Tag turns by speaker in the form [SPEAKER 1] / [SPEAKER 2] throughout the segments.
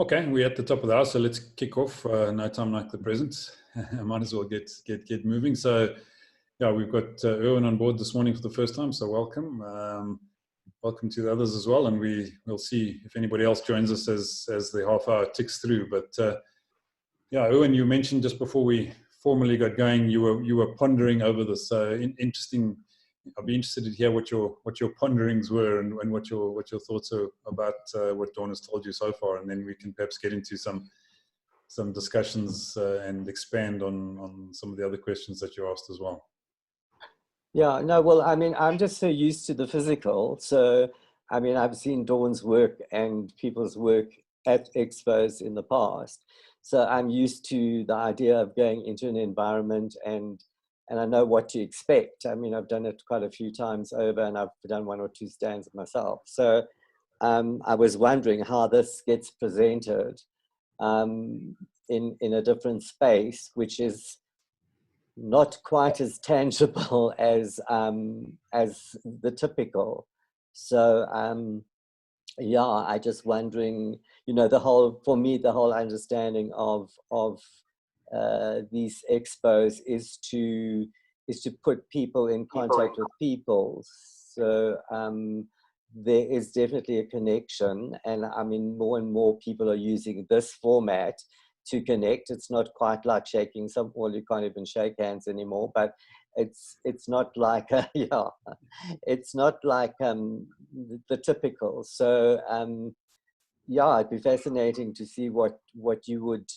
[SPEAKER 1] Okay, we're at the top of the hour, so let's kick off. No time like the present. I might as well get moving. So, yeah, we've got Erwin on board this morning for the first time, so welcome. Welcome to the others as well, and we'll see if anybody else joins us as the half hour ticks through. But yeah, Erwin, you mentioned just before we formally got going, you were pondering over this. Interesting. I'd be interested to hear what your ponderings were and what your thoughts are about what Dawn has told you so far, and then we can perhaps get into some discussions and expand on some of the other questions that you asked as well.
[SPEAKER 2] Yeah, no, well, I mean, I'm just so used to the physical. So, I mean, I've seen Dawn's work and people's work at expos in the past. So I'm used to the idea of going into an environment and I know what to expect. I mean, I've done it quite a few times over and I've done one or two stands myself. So I was wondering how this gets presented in a different space, which is not quite as tangible as the typical. So yeah, I just wondering, you know, for me the whole understanding of these expos is to put people in contact with people. So there is definitely a connection, and I mean more and more people are using this format to connect. It's not quite like shaking some, well, you can't even shake hands anymore, but it's not like yeah, it's not like the typical. So yeah, it'd be fascinating to see what you would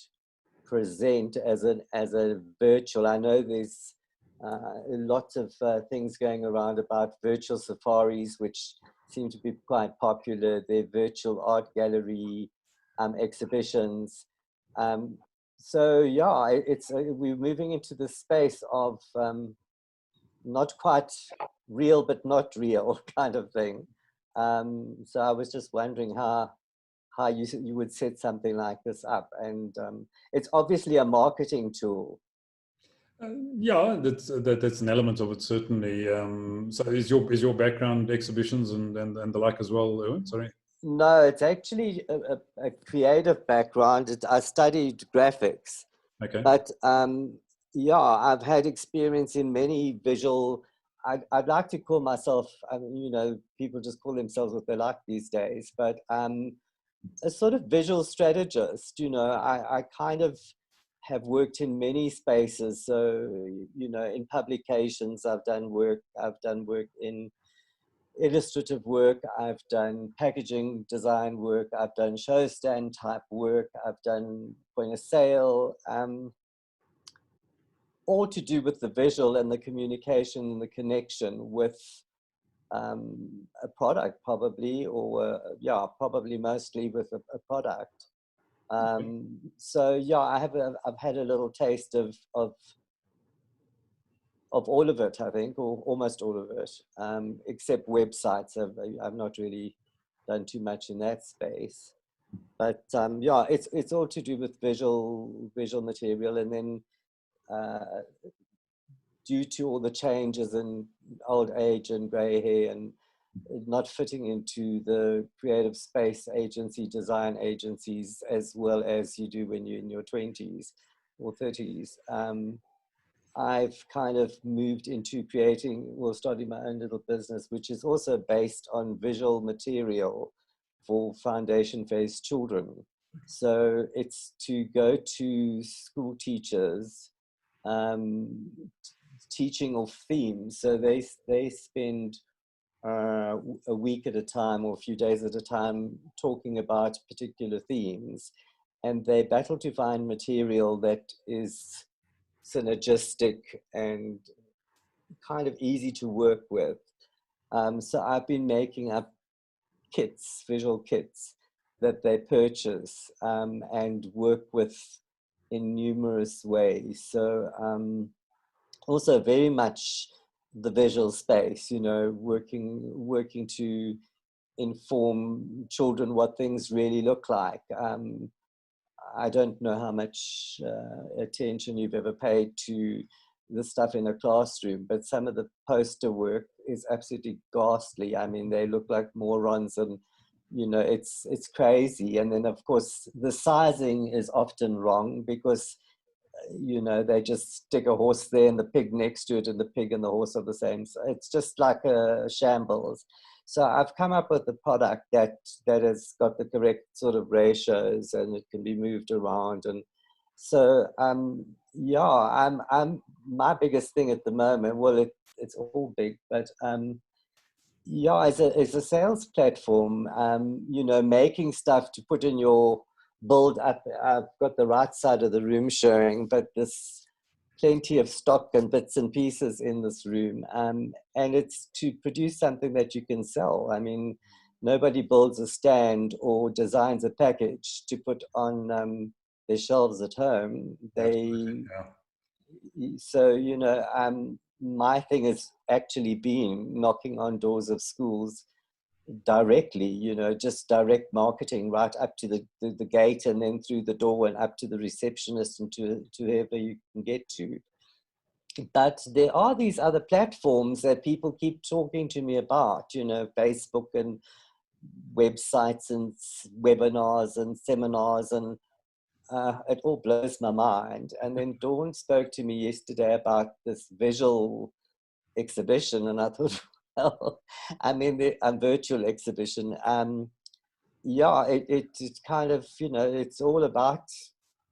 [SPEAKER 2] present as a virtual. I know there's lots of things going around about virtual safaris, which seem to be quite popular. They're virtual art gallery exhibitions. So yeah, we're moving into the space of not quite real but not real kind of thing. So I was just wondering how you would set something like this up, and it's obviously a marketing tool.
[SPEAKER 1] Yeah, that's an element of it, certainly. So is your background exhibitions and the like as well, Erwin? Sorry.
[SPEAKER 2] No, it's actually a creative background. I studied graphics.
[SPEAKER 1] Okay.
[SPEAKER 2] But yeah, I've had experience in many visual. I'd like to call myself, you know, people just call themselves what they like these days, but a sort of visual strategist. You know, I kind of have worked in many spaces. So, you know, in publications, I've done work in illustrative work, I've done packaging design work, I've done show stand type work, I've done point of sale, all to do with the visual and the communication and the connection with a product, probably, or yeah, probably mostly with a product. So yeah, I've had a little taste of all of it, I think, or almost all of it, except websites. I've not really done too much in that space. But yeah, it's all to do with visual material, and then due to all the changes in old age and grey hair and not fitting into the creative space agency, design agencies, as well as you do when you're in your 20s or 30s. I've kind of moved into starting my own little business, which is also based on visual material for foundation phase children. So it's to go to school teachers teaching of themes. So they spend a week at a time or a few days at a time talking about particular themes, and they battle to find material that is synergistic and kind of easy to work with. So I've been making up kits, visual kits that they purchase and work with in numerous ways. So also very much the visual space, you know, working to inform children what things really look like. I don't know how much attention you've ever paid to the stuff in a classroom, but some of the poster work is absolutely ghastly. I mean, they look like morons and you know, it's crazy. And then of course the sizing is often wrong because, you know, they just stick a horse there and the pig next to it, and the pig and the horse are the same. So it's just like a shambles. So I've come up with a product that has got the correct sort of ratios, and it can be moved around. And so yeah, I'm my biggest thing at the moment, well, it's all big, but yeah, as a sales platform, you know, making stuff to put in your build up. I've got the right side of the room showing, but there's plenty of stock and bits and pieces in this room. And it's to produce something that you can sell. I mean, nobody builds a stand or designs a package to put on their shelves at home. They, so, you know, my thing has actually been knocking on doors of schools directly, you know, just direct marketing right up to the gate, and then through the door and up to the receptionist and to whoever you can get to. But there are these other platforms that people keep talking to me about, you know, Facebook and websites and webinars and seminars, and it all blows my mind. And then Dawn spoke to me yesterday about this visual exhibition, and I thought, well, I mean, a virtual exhibition. Yeah, it's kind of, you know, it's all about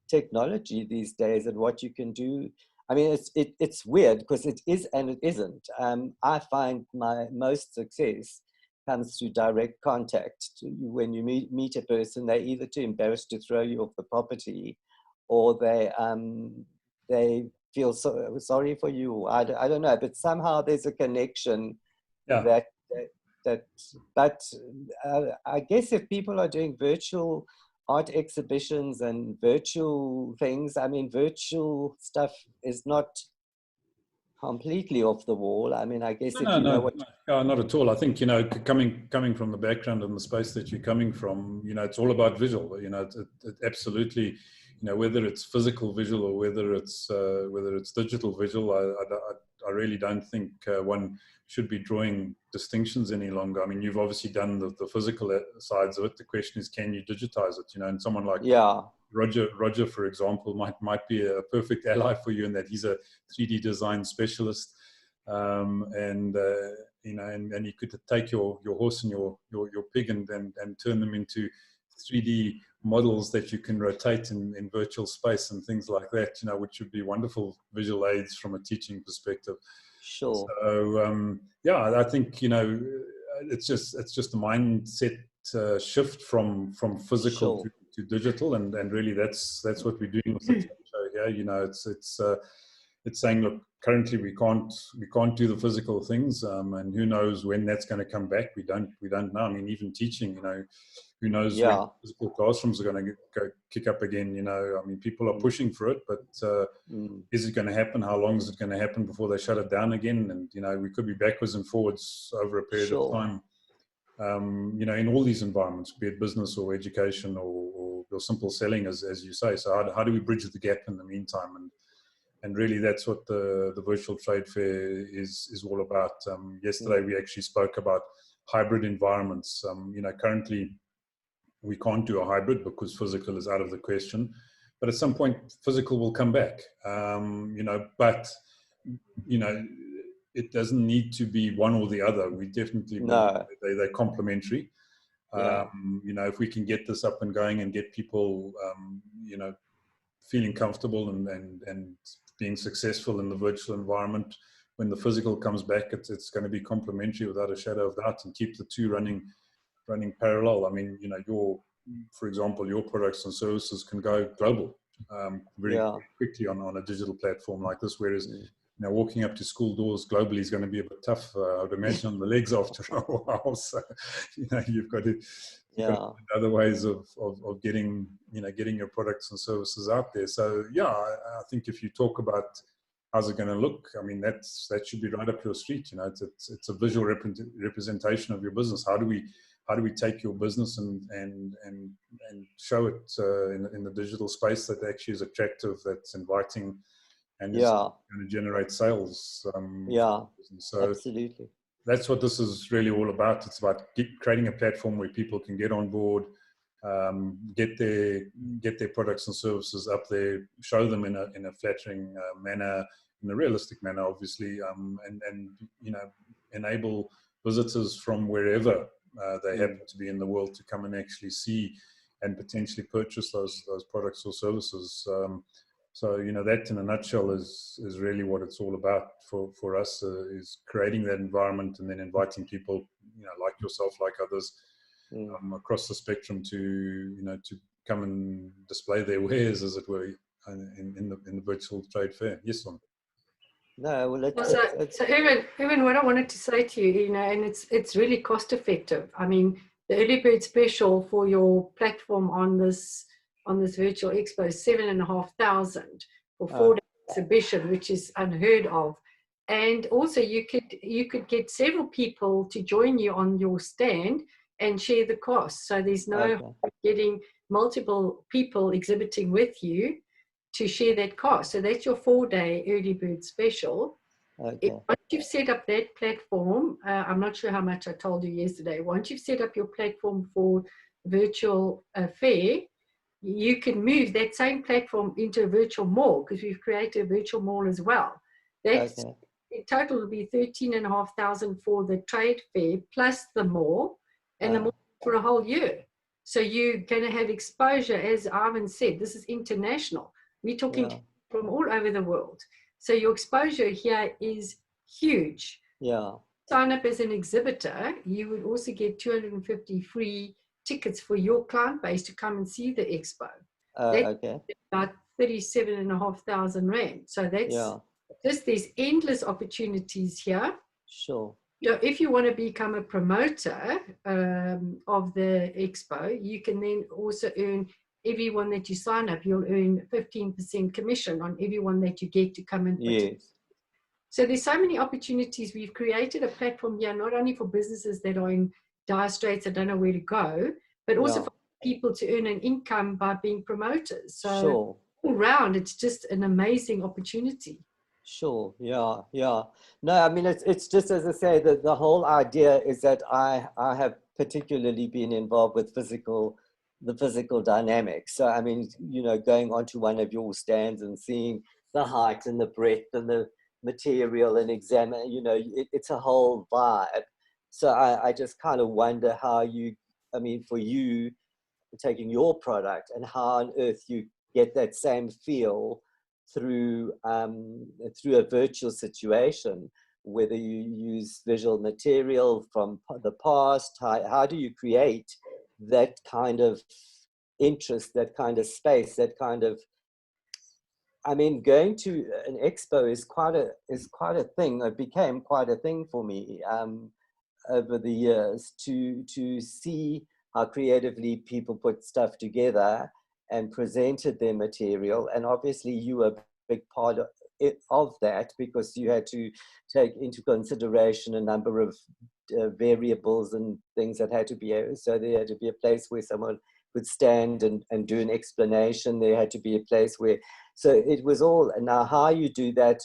[SPEAKER 2] technology these days and what you can do. I mean, it's weird because it is and it isn't. I find my most success comes through direct contact. When you meet a person, they're either too embarrassed to throw you off the property, or they feel sorry for you. I don't know, but somehow there's a connection that but I guess if people are doing virtual art exhibitions and virtual things, I mean, virtual stuff is not completely off the wall. I mean, I guess if you know what...
[SPEAKER 1] No, not at all. I think, you know, coming from the background and the space that you're coming from, you know, it's all about visual. You know, it absolutely, you know, whether it's physical visual or whether it's digital visual, I really don't think one should be drawing distinctions any longer. I mean, you've obviously done the physical sides of it. The question is, can you digitize it? You know, and someone like Roger, for example, might be a perfect ally for you in that he's a 3D design specialist, and you know, and you could take your horse and your pig and turn them into 3D models that you can rotate in virtual space and things like that. You know, which would be wonderful visual aids from a teaching perspective.
[SPEAKER 2] Sure.
[SPEAKER 1] So yeah, I think, you know, it's just a mindset shift from physical to digital, and really that's what we're doing with the show here. You know, it's saying, look, currently we can't do the physical things, and who knows when that's going to come back. We don't know. I mean, even teaching, you know, who knows when physical classrooms are going to go kick up again. You know, I mean, people are pushing for it, but is it going to happen? How long is it going to happen before they shut it down again? And, you know, we could be backwards and forwards over a period of time. You know, in all these environments, be it business or education or simple selling, as you say. So how do we bridge the gap in the meantime? And really, that's what the virtual trade fair is all about. Yesterday, we actually spoke about hybrid environments. You know, currently we can't do a hybrid because physical is out of the question. But at some point, physical will come back. You know, but you know, it doesn't need to be one or the other. We definitely they're complementary. You know, if we can get this up and going and get people, you know, feeling comfortable and being successful in the virtual environment, when the physical comes back, it's going to be complementary without a shadow of doubt, and keep the two running parallel. I mean, you know, for example, your products and services can go global very quickly on a digital platform like this, whereas you know, walking up to school doors globally is going to be a bit tough, I would imagine, on the legs after a while. So, you know, you've got to find other ways of getting, you know, getting your products and services out there. So, yeah, I think if you talk about how's it going to look, I mean, that should be right up your street. You know, it's a visual representation of your business. How do we take your business and show it in the digital space that actually is attractive, that's inviting, and is going to generate sales.
[SPEAKER 2] So absolutely.
[SPEAKER 1] that's what this is really all about. It's about creating a platform where people can get on board, get their products and services up there, show them in a flattering manner, in a realistic manner, obviously, and enable visitors from wherever they happen to be in the world to come and actually see and potentially purchase those products or services. So that in a nutshell is really what it's all about for us, is creating that environment and then inviting people, like yourself, like others, across the spectrum to come and display their wares, as it were, in the virtual trade fair. Yes, Lon.
[SPEAKER 2] No, well,
[SPEAKER 3] so Erwin, what I wanted to say to you, and it's really cost effective. I mean, the early bird special for your platform on this virtual expo is $7,500 for 4-day exhibition, which is unheard of. And also, you could get several people to join you on your stand and share the cost. So there's no getting multiple people exhibiting with you to share that cost. So that's your 4-day early bird special. Once you've set up that platform, I'm not sure how much I told you yesterday. Once you've set up your platform for virtual fair, you can move that same platform into a virtual mall, because we've created a virtual mall as well. That's in total will be $13,500 for the trade fair plus the mall, and the mall for a whole year. So you're going to have exposure, as Ivan said. This is international. We're talking from all over the world. So your exposure here is huge.
[SPEAKER 2] Yeah.
[SPEAKER 3] Sign up as an exhibitor. You would also get 250 free tickets for your client base to come and see the expo. That's about 37,500 Rand. So that's there's endless opportunities here.
[SPEAKER 2] Sure.
[SPEAKER 3] So if you want to become a promoter of the expo, you can then also earn, everyone that you sign up, you'll earn 15% commission on everyone that you get to come and participate.
[SPEAKER 2] Yes.
[SPEAKER 3] So there's so many opportunities. We've created a platform here, not only for businesses that are in dire straits and don't know where to go, but also for people to earn an income by being promoters. So all round, it's just an amazing opportunity.
[SPEAKER 2] Sure. Yeah. No, I mean, it's just, as I say, that the whole idea is that I have particularly been involved with the physical dynamics. So, I mean, going onto one of your stands and seeing the height and the breadth and the material and examine, it's a whole vibe. So I just kind of wonder how for you taking your product, and how on earth you get that same feel through a virtual situation, whether you use visual material from the past. How do you create that kind of interest, that kind of space, that kind of, I mean, going to an expo is quite a thing. It became quite a thing for me over the years, to see how creatively people put stuff together and presented their material. And obviously you were a big part of that, because you had to take into consideration a number of variables and things that had to be, so there had to be a place where someone could stand and do an explanation. There had to be a place where, so it was all, now how you do that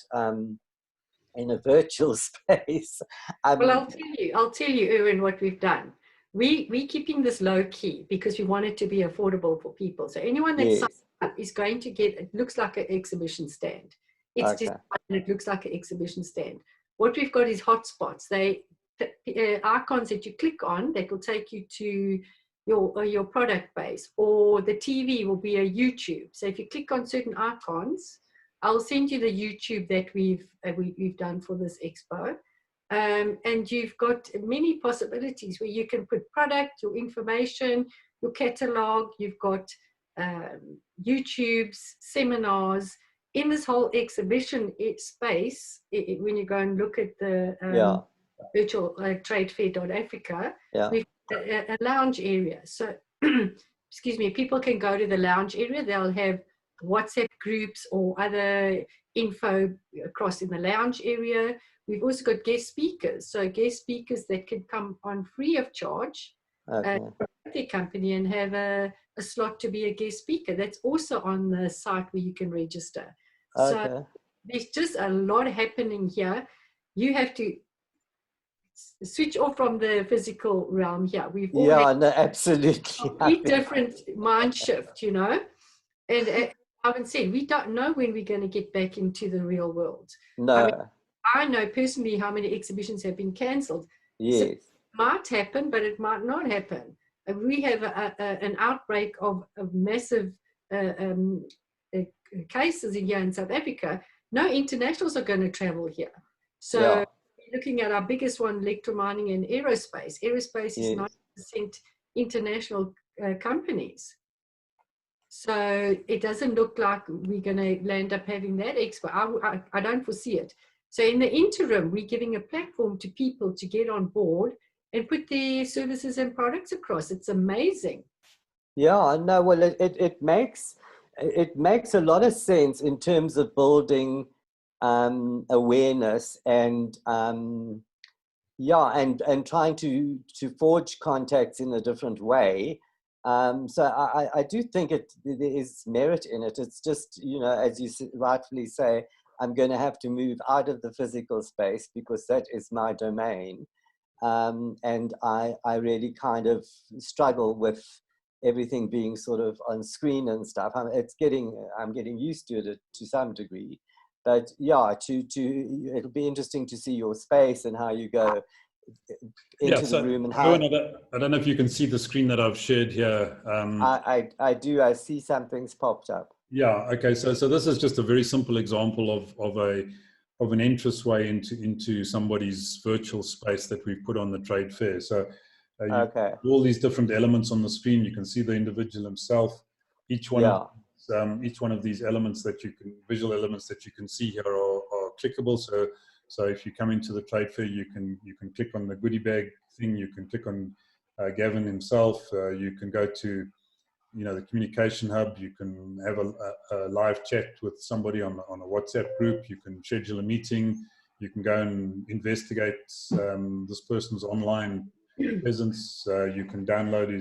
[SPEAKER 2] in a virtual space.
[SPEAKER 3] Well, I'll tell you, Erwin, what we've done. We're keeping this low key because we want it to be affordable for people. So anyone that signs up is going to get, it looks like an exhibition stand. It's just, it looks like an exhibition stand. What we've got is hotspots. Icons that you click on that will take you to your product base, or the TV will be a YouTube. So if you click on certain icons, I'll send you the YouTube that we've done for this expo. And you've got many possibilities where you can put product, your information, your catalog. You've got YouTubes, seminars in this whole exhibition space. When you go and look at the virtual Trade Fair.africa, we've got a lounge area. So, excuse me, people can go to the lounge area. They'll have WhatsApp groups or other info across in the lounge area. We've also got guest speakers. So guest speakers that can come on free of charge from their company and have a slot to be a guest speaker. That's also on the site where you can register. So there's just a lot happening here. You have to switch off from the physical realm here. We've all
[SPEAKER 2] Yeah,
[SPEAKER 3] had
[SPEAKER 2] no, absolutely.
[SPEAKER 3] a complete different mind shift, you know. And I haven't said, we don't know when we're going to get back into the real world.
[SPEAKER 2] No.
[SPEAKER 3] I mean, I know personally how many exhibitions have been cancelled.
[SPEAKER 2] Yes.
[SPEAKER 3] So it might happen, but it might not happen. We have an outbreak of massive cases here in South Africa. No internationals are going to travel here. So
[SPEAKER 2] Yeah.
[SPEAKER 3] looking at our biggest one, electromining and aerospace. Aerospace is 90% international companies. So it doesn't look like we're going to land up having that expo. I don't foresee it. So in the interim, we're giving a platform to people to get on board and put their services and products across. It's amazing.
[SPEAKER 2] Yeah, no, well, it makes a lot of sense in terms of building awareness and yeah, and trying to forge contacts in a different way. So I do think there is merit in it. It's just, you know, as you rightfully say, I'm going to have to move out of the physical space because that is my domain. And I really kind of struggle with everything being sort of on screen and stuff. I'm getting used to it to some degree. But yeah, it'll be interesting to see your space and how you go into the room and how.
[SPEAKER 1] I don't know if you can see the screen that I've shared here.
[SPEAKER 2] I do. I see something's popped up.
[SPEAKER 1] Yeah. Okay. So this is just a very simple example of an entranceway into somebody's virtual space that we've put on the trade fair. So all these different elements on the screen. You can see the individual himself. Each one of these elements visual elements that you can see here are clickable. So if you come into the trade fair, you can click on the goodie bag thing. You can click on Gavin himself. You can go to, you know, the communication hub. You can have a live chat with somebody on a WhatsApp group. You can schedule a meeting. You can go and investigate this person's online presence. You can download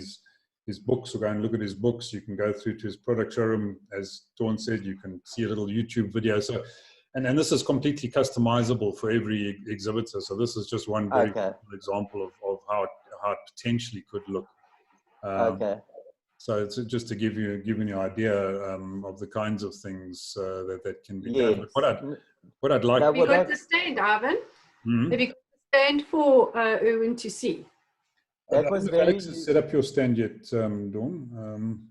[SPEAKER 1] his books or go and look at his books. You can go through to his product showroom. As Dawn said, you can see a little YouTube video. So, and this is completely customizable for every exhibitor. So this is just one very good example of how it potentially could look. So it's just to give you an idea of the kinds of things that can be done. But what I'd like.
[SPEAKER 3] Have you got the stand, Ivan? Have you got the stand for Erwin to see?
[SPEAKER 2] That was
[SPEAKER 1] Alex has set up your stand yet, Dawn.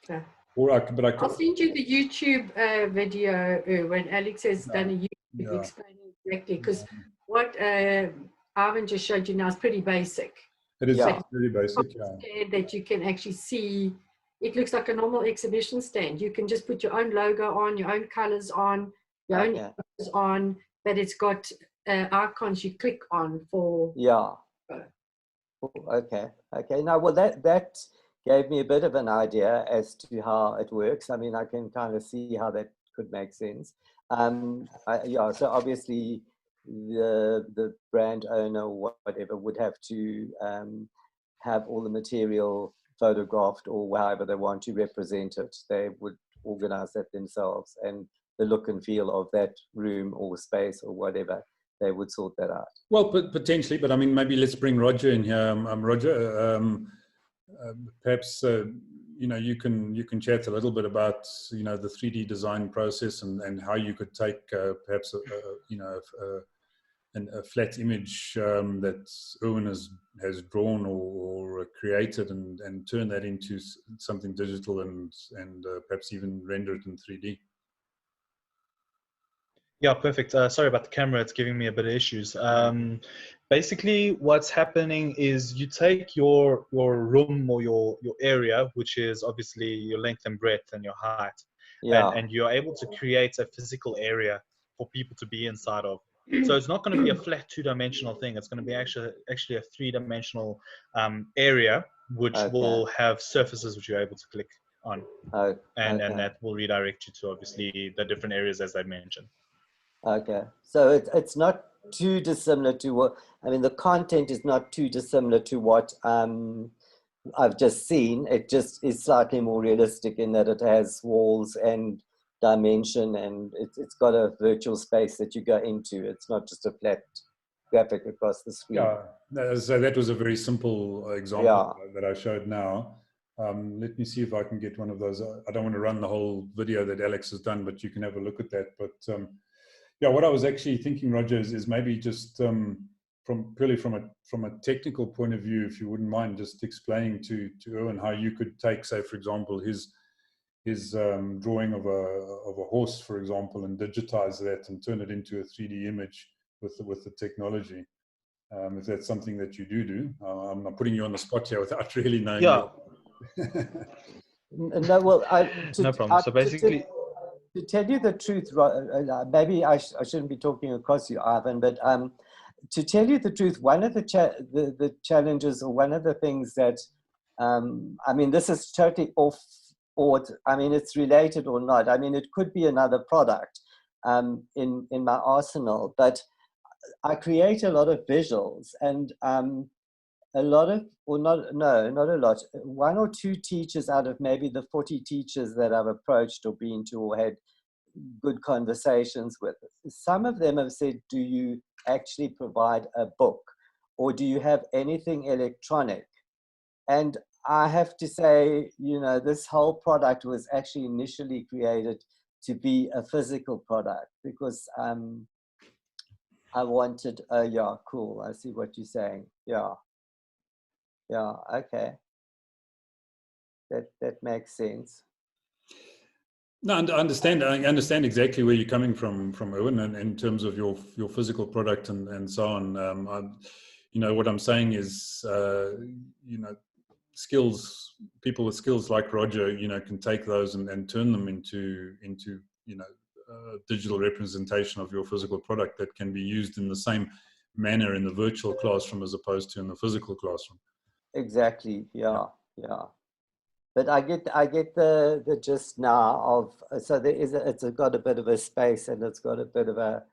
[SPEAKER 3] Okay.
[SPEAKER 1] I'll
[SPEAKER 3] send you the YouTube video when Alex has done a YouTube explaining exactly, because what Ivan just showed you now is pretty basic.
[SPEAKER 1] It is very basic.
[SPEAKER 3] Stand that you can actually see. It looks like a normal exhibition stand. You can just put your own logo on, your own colors on, your own images on, but it's got icons you click on for.
[SPEAKER 2] Yeah. Okay. Now, well, that gave me a bit of an idea as to how it works. I mean, I can kind of see how that could make sense. So obviously the brand owner or whatever would have to have all the material photographed or however they want to represent it. They would organize that themselves, and the look and feel of that room or space or whatever, they would sort that out.
[SPEAKER 1] Well, potentially, but I mean, maybe let's bring Roger in here. Roger, perhaps you know, you can chat a little bit about, you know, the 3D design process and how you could take perhaps a flat image that Erwin has drawn or created and turn that into something digital and perhaps even render it in 3D.
[SPEAKER 4] Yeah, perfect. Sorry about the camera, it's giving me a bit of issues. Basically, what's happening is you take your room or your area, which is obviously your length and breadth and your height, and you're able to create a physical area for people to be inside of. So it's not going to be a flat two-dimensional thing. It's going to be actually a three-dimensional area, which will have surfaces which you're able to click on, and that will redirect you to obviously the different areas as I mentioned.
[SPEAKER 2] Okay, so it's not too dissimilar to what, I mean, the content is not too dissimilar to what I've just seen. It just is slightly more realistic in that it has walls and dimension, and it's got a virtual space that you go into. It's not just a flat graphic across the screen.
[SPEAKER 1] Yeah, so that was a very simple example that I showed now. Let me see if I can get one of those. I don't want to run the whole video that Alex has done, but you can have a look at that. But yeah, what I was actually thinking, Roger, is maybe just purely from a technical point of view, if you wouldn't mind just explaining to Erwin how you could take, say, for example, his drawing of a horse, for example, and digitize that and turn it into a 3D image with the technology. If that's something that you do. I'm not putting you on the spot here without really knowing.
[SPEAKER 4] Yeah.
[SPEAKER 2] No, well,
[SPEAKER 4] No problem. So basically,
[SPEAKER 2] to tell you the truth, maybe I shouldn't be talking across you, Ivan, but to tell you the truth, one of the challenges, or one of the things that, I mean, this is totally off, or I mean, it's related or not. I mean, it could be another product in my arsenal, but I create a lot of visuals, and a lot of, or not a lot, one or two teachers out of maybe the 40 teachers that I've approached or been to or had good conversations with, some of them have said, do you actually provide a book, or do you have anything electronic? And I have to say, you know, this whole product was actually initially created to be a physical product, because I wanted, yeah, cool, I see what you're saying. Yeah, okay, that makes sense.
[SPEAKER 1] No, I understand exactly where you're coming from Erwin, and in terms of your physical product and so on. You know, what I'm saying is, you know, people with skills like Roger, you know, can take those and turn them into you know, digital representation of your physical product that can be used in the same manner in the virtual classroom as opposed to in the physical classroom.
[SPEAKER 2] Exactly. Yeah. But I get the gist now of, so there is it's got a bit of a space, and it's got a bit of a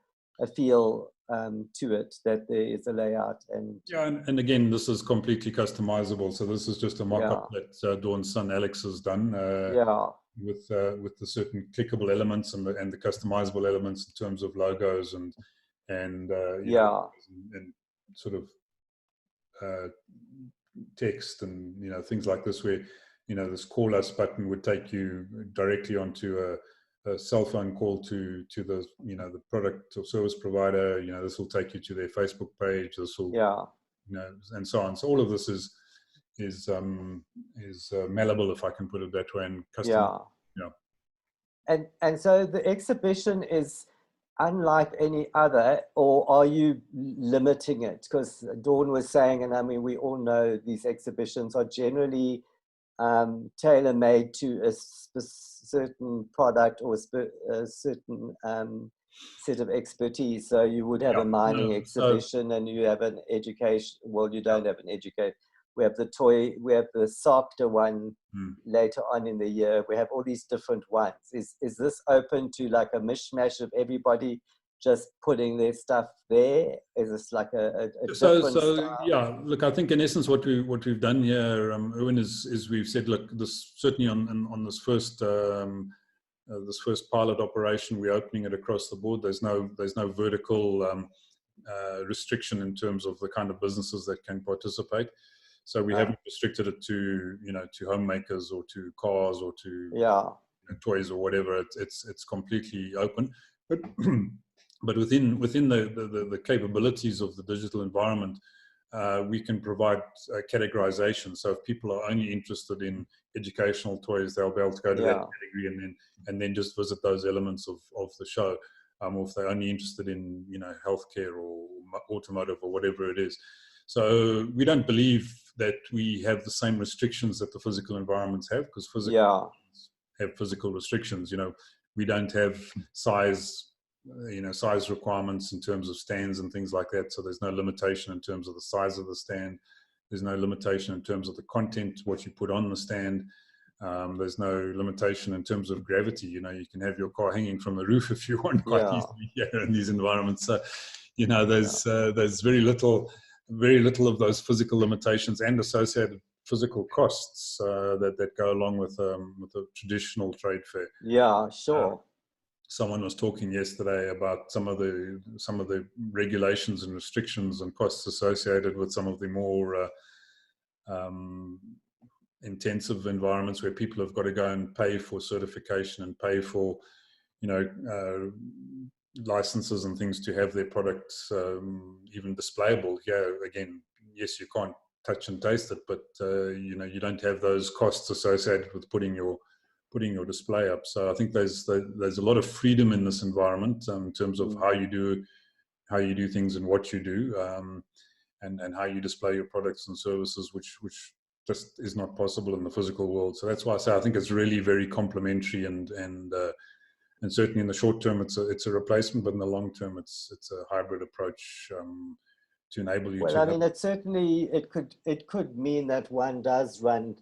[SPEAKER 2] feel to it, that there is a layout. And
[SPEAKER 1] yeah, and again, this is completely customizable. So this is just a mock-up that Dawn's son Alex has done. With the certain clickable elements and the customizable elements in terms of logos and you know, and sort of text and, you know, things like this, where, you know, this call us button would take you directly onto a cell phone call to the, you know, the product or service provider. You know, this will take you to their Facebook page. This will, you know, and so on. So all of this is malleable, if I can put it that way, and custom.
[SPEAKER 2] And so the exhibition is unlike any other, or are you limiting it? Because Dawn was saying, and I mean, we all know these exhibitions are generally tailor-made to a certain product or a certain set of expertise. So you would have a mining exhibition, and you have an education. Well, you don't have an education. We have the toy. We have the softer one later on in the year. We have all these different ones. Is this open to like a mishmash of everybody just putting their stuff there? Is this like a different style?
[SPEAKER 1] Yeah, look, I think in essence what we've done here, Erwin, is we've said, look, this certainly on this first pilot operation, we're opening it across the board. There's no vertical restriction in terms of the kind of businesses that can participate. So we haven't restricted it to, you know, to homemakers or to cars or to you know, toys or whatever. It's completely open, but within the capabilities of the digital environment, we can provide categorization. So if people are only interested in educational toys, they'll be able to go to that category and then just visit those elements of the show. Or if they're only interested in, you know, healthcare or automotive or whatever it is. So we don't believe that we have the same restrictions that the physical environments have, because physical environments have physical restrictions. You know, we don't have size requirements in terms of stands and things like that. So there's no limitation in terms of the size of the stand. There's no limitation in terms of the content, what you put on the stand. There's no limitation in terms of gravity. You know, you can have your car hanging from the roof if you want, quite easily here in these environments. So, you know, there's very little of those physical limitations and associated physical costs that go along with a traditional trade fair.
[SPEAKER 2] Yeah, sure.
[SPEAKER 1] someone was talking yesterday about some of the regulations and restrictions and costs associated with some of the more intensive environments where people have got to go and pay for certification and pay for, licenses and things to have their products even displayable. Here again, yes, you can't touch and taste it, but you don't have those costs associated with putting your display up. So I think there's a lot of freedom in this environment in terms of how you do things and what you do, and how you display your products and services, which just is not possible in the physical world. So that's why I say I think it's really very complementary, and certainly in the short term it's a replacement, but in the long term it's a hybrid approach to enable you.
[SPEAKER 2] Well,
[SPEAKER 1] to
[SPEAKER 2] I mean, it could mean that one does run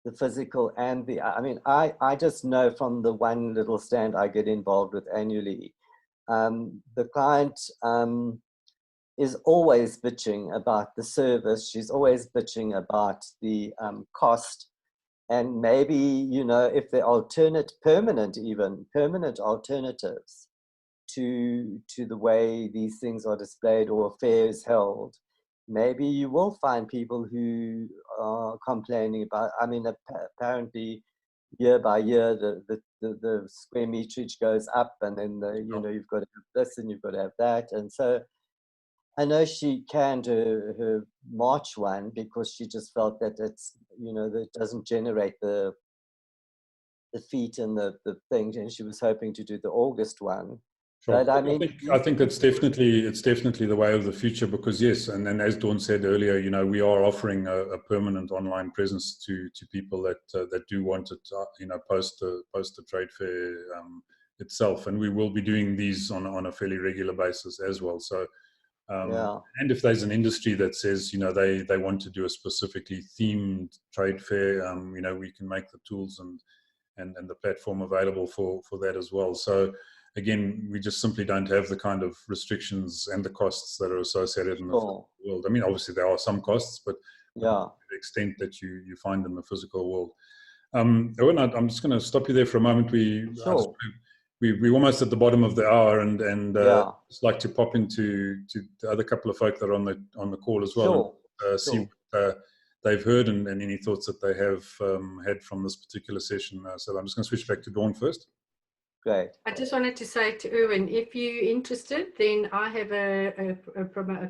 [SPEAKER 2] the physical and the. I mean, I just know from the one little stand I get involved with annually, the client is always bitching about the service. She's always bitching about the cost. And maybe, if there are permanent alternatives to the way these things are displayed or fairs held, maybe you will find people who are complaining about, I mean, apparently year by year, the square meterage goes up, and then you've got to have this and you've got to have that. And so I know she canned her March one because she just felt that it's, that it doesn't generate the feet and the things, and she was hoping to do the August one.
[SPEAKER 1] Sure.
[SPEAKER 2] But I mean,
[SPEAKER 1] I think it's definitely the way of the future, because yes, and as Dawn said earlier, we are offering a permanent online presence to people that do want it, post the trade fair itself, and we will be doing these on a fairly regular basis as well. So. And if there's an industry that says, they want to do a specifically themed trade fair, we can make the tools and the platform available for that as well. So again, we just simply don't have the kind of restrictions and the costs that are associated in the physical world. I mean, obviously there are some costs, but to the extent that you find in the physical world. Owen, I'm just going to stop you there for a moment. We're almost at the bottom of the hour, and just like to pop into the other couple of folk that are on the call as well, and see what they've heard and any thoughts that they have had from this particular session. So I'm just going to switch back to Dawn first.
[SPEAKER 2] Great.
[SPEAKER 3] I just wanted to say to Erwin, if you're interested, then I have a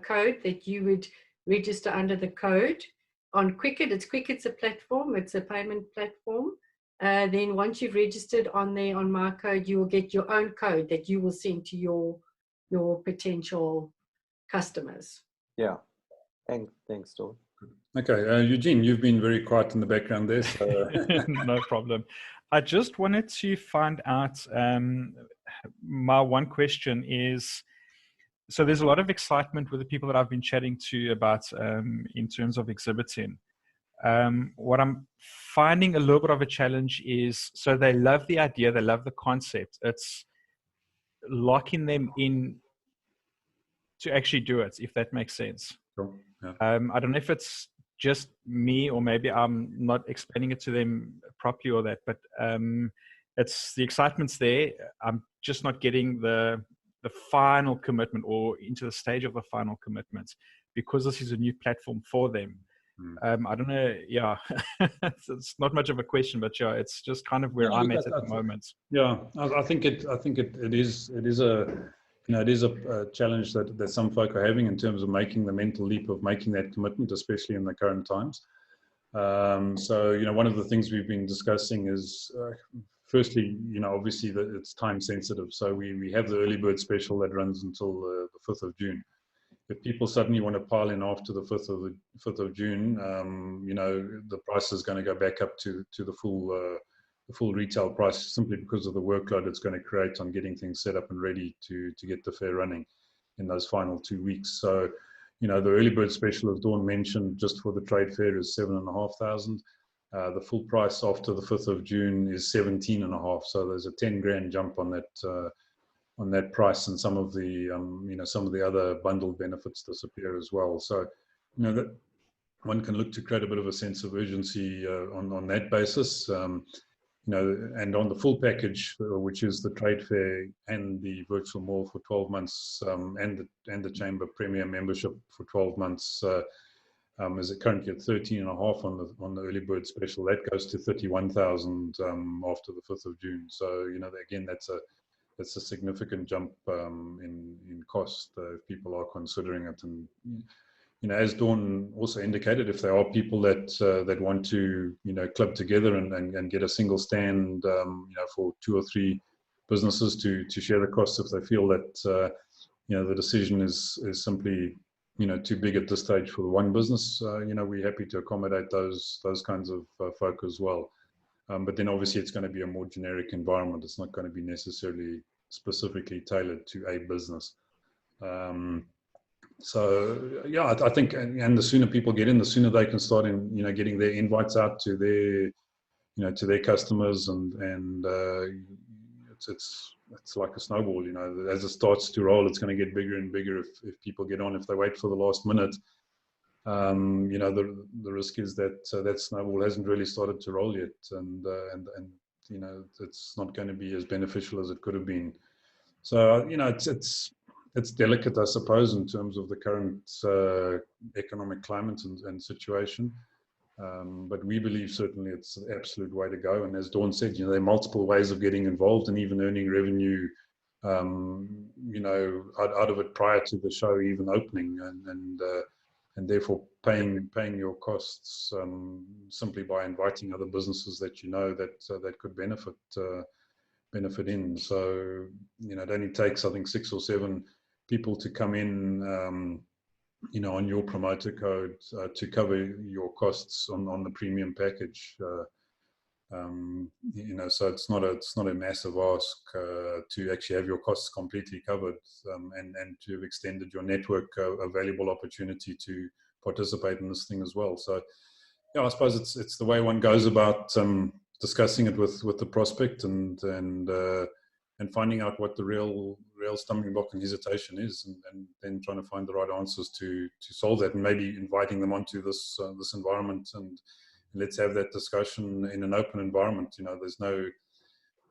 [SPEAKER 3] code that you would register under the code on Quicket. Quicket's a platform. It's a payment platform. Then once you've registered on there on my code, you will get your own code that you will send to your potential customers.
[SPEAKER 2] Yeah. Thanks, Dawn.
[SPEAKER 1] Okay, Eugene, you've been very quiet in the background there. So.
[SPEAKER 5] No problem. I just wanted to find out, my one question is, so there's a lot of excitement with the people that I've been chatting to about in terms of exhibiting. What I'm finding a little bit of a challenge is, so they love the idea, they love the concept. It's locking them in to actually do it, if that makes sense.
[SPEAKER 1] Sure. Yeah.
[SPEAKER 5] I don't know if it's just me, or maybe I'm not explaining it to them properly or that, but it's the excitement's there. I'm just not getting the final commitment, or into the stage of the final commitment, because this is a new platform for them. I don't know. Yeah, it's not much of a question, but yeah, it's just kind of where I'm at the moment.
[SPEAKER 1] Yeah, I think it is a challenge that some folk are having in terms of making the mental leap of making that commitment, especially in the current times. So one of the things we've been discussing is firstly, obviously that it's time sensitive. So we have the early bird special that runs until the 5th of June. If people suddenly want to pile in after the 5th of June, the price is going to go back up to the full retail price, simply because of the workload it's going to create on getting things set up and ready to get the fair running in those final 2 weeks. So, the early bird special, as Dawn mentioned, just for the trade fair is 7,500. The full price after the 5th of June is 17,500. So there's a 10 grand jump on that price, and some of the other bundled benefits disappear as well. So, that one can look to create a bit of a sense of urgency on that basis. and on the full package, which is the trade fair and the virtual mall for 12 months, and the chamber premier membership for 12 months, is currently at 13.5 on the early bird special. That goes to 31,000 after the 5th of June. So again, that's a significant jump in cost if people are considering it. And as Dawn also indicated, if there are people that want to club together and get a single stand for 2 or 3 businesses to share the costs, if they feel that the decision is simply too big at this stage for the one business, we're happy to accommodate those kinds of folk as well. But then obviously it's going to be a more generic environment. It's not going to be necessarily specifically tailored to a business. So yeah, I think, and the sooner people get in, the sooner they can start getting their invites out to their customers, and it's like a snowball. As it starts to roll, it's going to get bigger and bigger if people get on. If they wait for the last minute, the risk is that that snowball hasn't really started to roll yet, and it's not going to be as beneficial as it could have been. So it's delicate, I suppose, in terms of the current economic climate and situation. But we believe certainly it's the absolute way to go. And as Dawn said, there are multiple ways of getting involved and even earning revenue, out of it prior to the show even opening, and therefore paying your costs simply by inviting other businesses that that could benefit in. So it only takes, I think, 6 or 7 people to come in, on your promoter code to cover your costs on the premium package. So it's not a massive ask to actually have your costs completely covered, and to have extended your network a valuable opportunity to participate in this thing as well. So yeah, I suppose it's the way one goes about discussing it with the prospect and finding out what the real stumbling block and hesitation is, and then trying to find the right answers to solve that, and maybe inviting them onto this environment, and let's have that discussion in an open environment.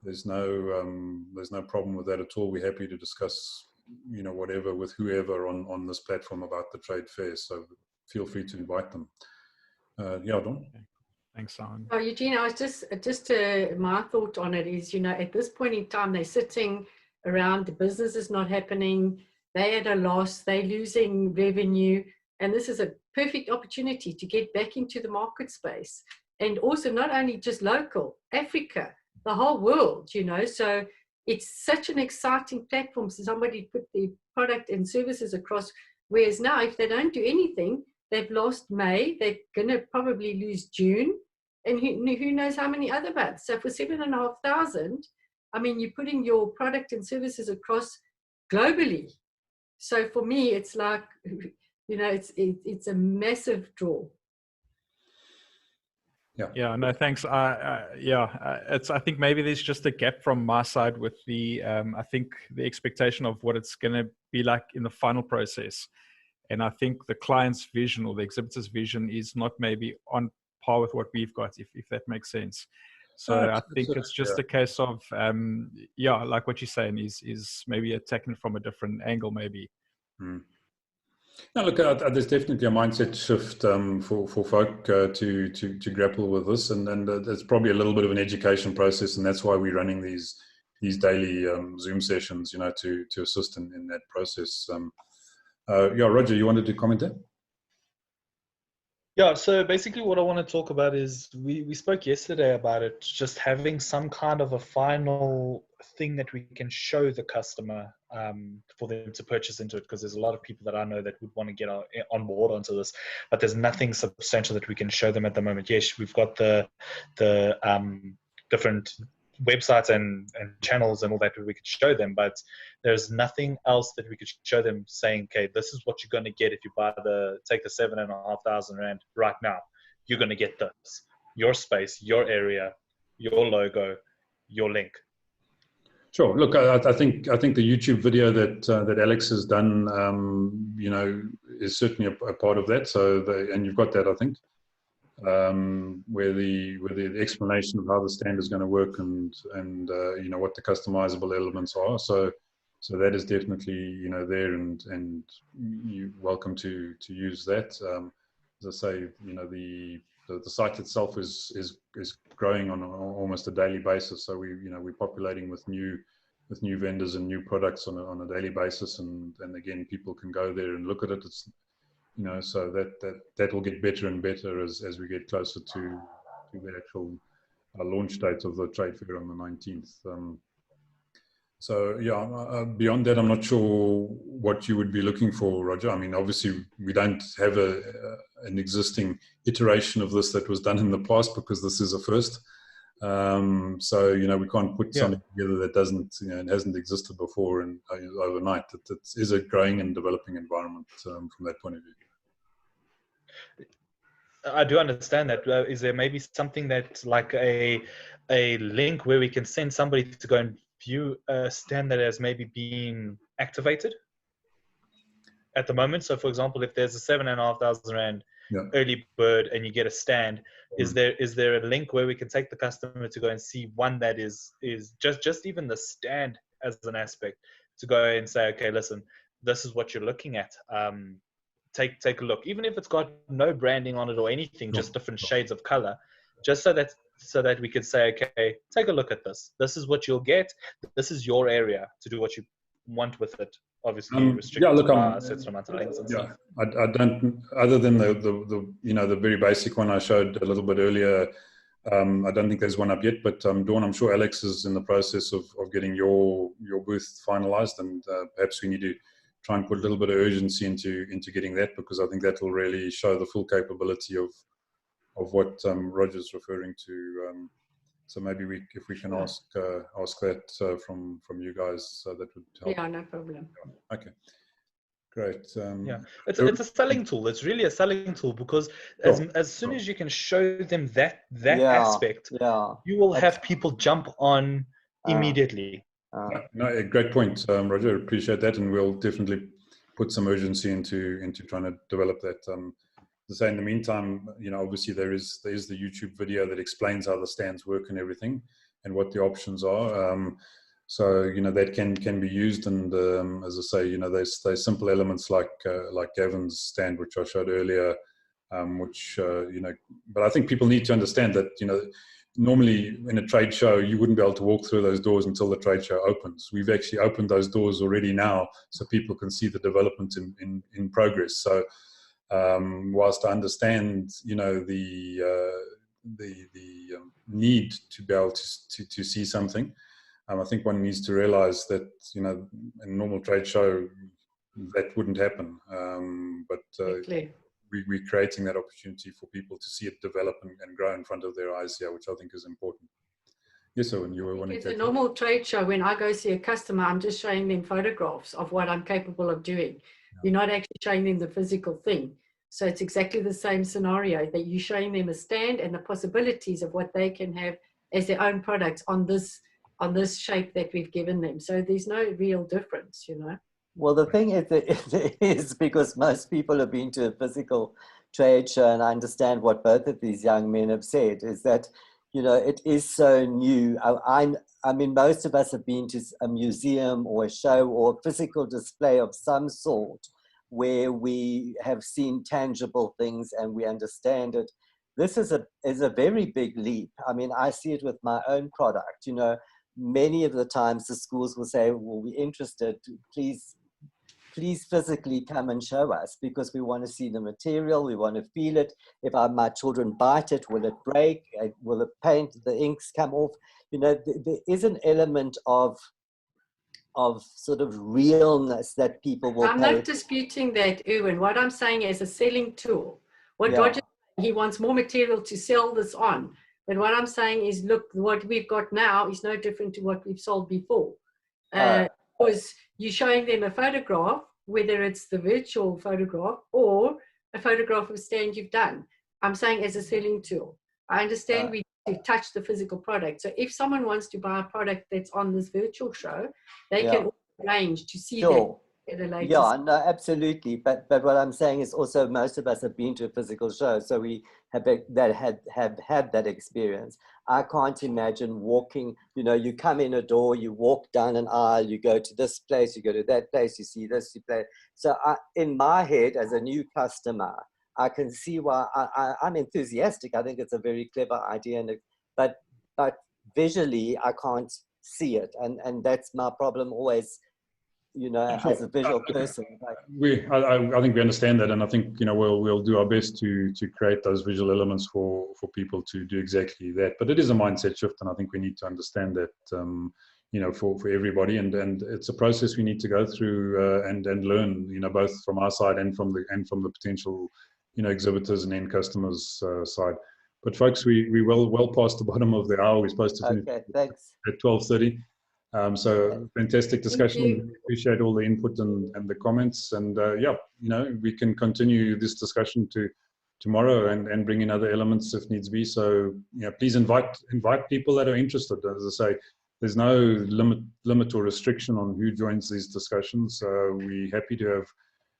[SPEAKER 1] There's no problem with that at all. We're happy to discuss whatever with whoever on this platform about the trade fair. So feel free to invite them. Yeah, Dawn.
[SPEAKER 5] Thanks, Simon.
[SPEAKER 3] Oh, Eugene, I was just my thought on it is, at this point in time, they're sitting around, the business is not happening, they at a loss, they're losing revenue, and this is a perfect opportunity to get back into the market space, and also not only just local, Africa, the whole world, so it's such an exciting platform for somebody to put their product and services across, whereas now if they don't do anything, they've lost May, they're going to probably lose June, and who knows how many other months. So for 7,500, I mean, you're putting your product and services across globally. So for me, it's like, it's a massive draw.
[SPEAKER 5] Yeah, no, thanks. I think maybe there's just a gap from my side with the, I think the expectation of what it's going to be like in the final process. And I think the client's vision or the exhibitor's vision is not maybe on par with what we've got, if that makes sense. So I think it's just a case of, like what you're saying is maybe attacking from a different angle, maybe.
[SPEAKER 1] Now, look, there's definitely a mindset shift for folk to grapple with this, and it's probably a little bit of an education process, and that's why we're running these daily Zoom sessions, to assist in that process. Roger, you wanted to comment there?
[SPEAKER 4] Yeah, so basically what I want to talk about is we spoke yesterday about it, just having some kind of a final thing that we can show the customer for them to purchase into it, because there's a lot of people that I know that would want to get on board onto this, but there's nothing substantial that we can show them at the moment. Yes, we've got the different websites and channels and all that we could show them, but there's nothing else that we could show them saying, okay, this is what you're going to get if you take the 7,500 Rand right now. You're going to get this, your space, your area, your logo, your link.
[SPEAKER 1] Sure. Look, I think the YouTube video that Alex has done, is certainly a part of that. So, and you've got that, I think. where the explanation of how the stand is going to work and you know, what the customizable elements are. So that is definitely, you know, there, and you're welcome to use that. As I say, you know, the site itself is growing on almost a daily basis. So we're populating with new vendors and new products on a daily basis, and again, people can go there and look at it. It's, you know, so that will get better and better as we get closer to the actual launch date of the trade fair on the 19th. So yeah, beyond that, I'm not sure what you would be looking for, Roger. I mean, obviously we don't have an existing iteration of this that was done in the past, because this is a first. So, you know, we can't put something together that doesn't, you know, it hasn't existed before and overnight. It is a growing and developing environment from that point of view.
[SPEAKER 4] I do understand that. Is there maybe something that, like a link where we can send somebody to go and view a stand that has maybe been activated at the moment? So, for example, if there's a 7,500 Rand early bird and you get a stand, is there a link where we can take the customer to go and see one that is just even the stand as an aspect, to go and say, okay, listen, this is what you're looking at. Take a look, even if it's got no branding on it or anything, just different shades of color, just so that we could say, okay, take a look at this. This is what you'll get. This is your area to do what you want with it. Obviously, restricted by a certain amount of links and stuff.
[SPEAKER 1] I don't, other than the you know, the very basic one I showed a little bit earlier. I don't think there's one up yet, but Dawn, I'm sure Alex is in the process of getting your booth finalized, and perhaps we need to try and put a little bit of urgency into getting that, because I think that will really show the full capability of what Roger's referring to. So maybe if we can ask that from you guys, that would help.
[SPEAKER 3] Yeah, no problem.
[SPEAKER 1] Okay, great.
[SPEAKER 4] It's a selling tool. It's really a selling tool, because as soon as you can show them that aspect, you will have people jump on immediately.
[SPEAKER 1] No, a great point, Roger. Appreciate that, and we'll definitely put some urgency into trying to develop that. To say, in the meantime, you know, obviously there is the YouTube video that explains how the stands work and everything, and what the options are. So, you know, that can be used, and as I say, you know, there's simple elements like Gavin's stand, which I showed earlier, which you know, but I think people need to understand that, you know, normally in a trade show, you wouldn't be able to walk through those doors until the trade show opens. We've actually opened those doors already now, so people can see the development in progress. So whilst I understand, you know, the need to be able to see something, I think one needs to realize that, you know, in a normal trade show, that wouldn't happen. We're creating that opportunity for people to see it develop and grow in front of their eyes here, which I think is important. Yes, Owen, you were wanting to...
[SPEAKER 3] It's a normal trade show. When I go see a customer, I'm just showing them photographs of what I'm capable of doing. You're not actually showing them the physical thing. So it's exactly the same scenario, that you're showing them a stand and the possibilities of what they can have as their own products on this shape that we've given them. So there's no real difference, you know.
[SPEAKER 2] Well, the thing is because most people have been to a physical trade show, and I understand what both of these young men have said, is that, you know, it is so new. I mean, most of us have been to a museum or a show or a physical display of some sort, where we have seen tangible things and we understand it. This is a very big leap. I mean, I see it with my own product. You know, many of the times the schools will say, well, we're interested, please physically come and show us, because we want to see the material, we want to feel it. If my children bite it, will it break? Will the paint, the inks come off? You know, there is an element of sort of realness that people will
[SPEAKER 3] I'm not disputing that, Erwin. What I'm saying is a selling tool. What Roger, he wants more material to sell this on. But what I'm saying is, look, what we've got now is no different to what we've sold before. Because you're showing them a photograph, whether it's the virtual photograph or a photograph of a stand you've done. I'm saying as a selling tool. I understand we need to touch the physical product. So if someone wants to buy a product that's on this virtual show, they can arrange to see that at a later
[SPEAKER 2] Yeah, no, absolutely. But what I'm saying is also most of us have been to a physical show, so we have had that experience. I can't imagine walking. You know, you come in a door, you walk down an aisle, you go to this place, you go to that place, you see this, you play. So in my head, as a new customer, I can see why I'm enthusiastic. I think it's a very clever idea, but visually, I can't see it, and that's my problem always. You know,
[SPEAKER 1] Sure.
[SPEAKER 2] as a visual person.
[SPEAKER 1] I think we understand that, and I think, you know, we'll do our best to create those visual elements for people to do exactly that. But it is a mindset shift, and I think we need to understand that, you know, for everybody, and it's a process we need to go through and learn, you know, both from our side and from the potential, you know, exhibitors and end customers side. But folks, we well past the bottom of the hour. We're supposed to finish
[SPEAKER 2] Thanks.
[SPEAKER 1] at 12:30. So fantastic discussion. We appreciate all the input and the comments. And yeah, you know, we can continue this discussion tomorrow and bring in other elements if needs be. So, you know, please invite people that are interested. As I say, there's no limit or restriction on who joins these discussions. We're happy to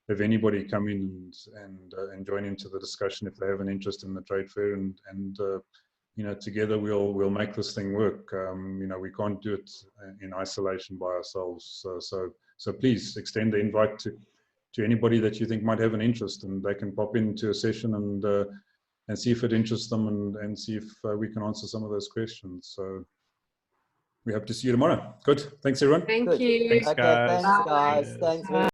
[SPEAKER 1] have anybody come in and join into the discussion if they have an interest in the trade fair, and you know, together we'll make this thing work. You know, we can't do it in isolation by ourselves. So please extend the invite to anybody that you think might have an interest, and they can pop into a session and see if it interests them, and see if we can answer some of those questions. So we hope to see you tomorrow. Good. Thanks, everyone.
[SPEAKER 3] Thank you.
[SPEAKER 5] Thanks, guys.
[SPEAKER 2] Okay, thanks, guys. Thanks very much.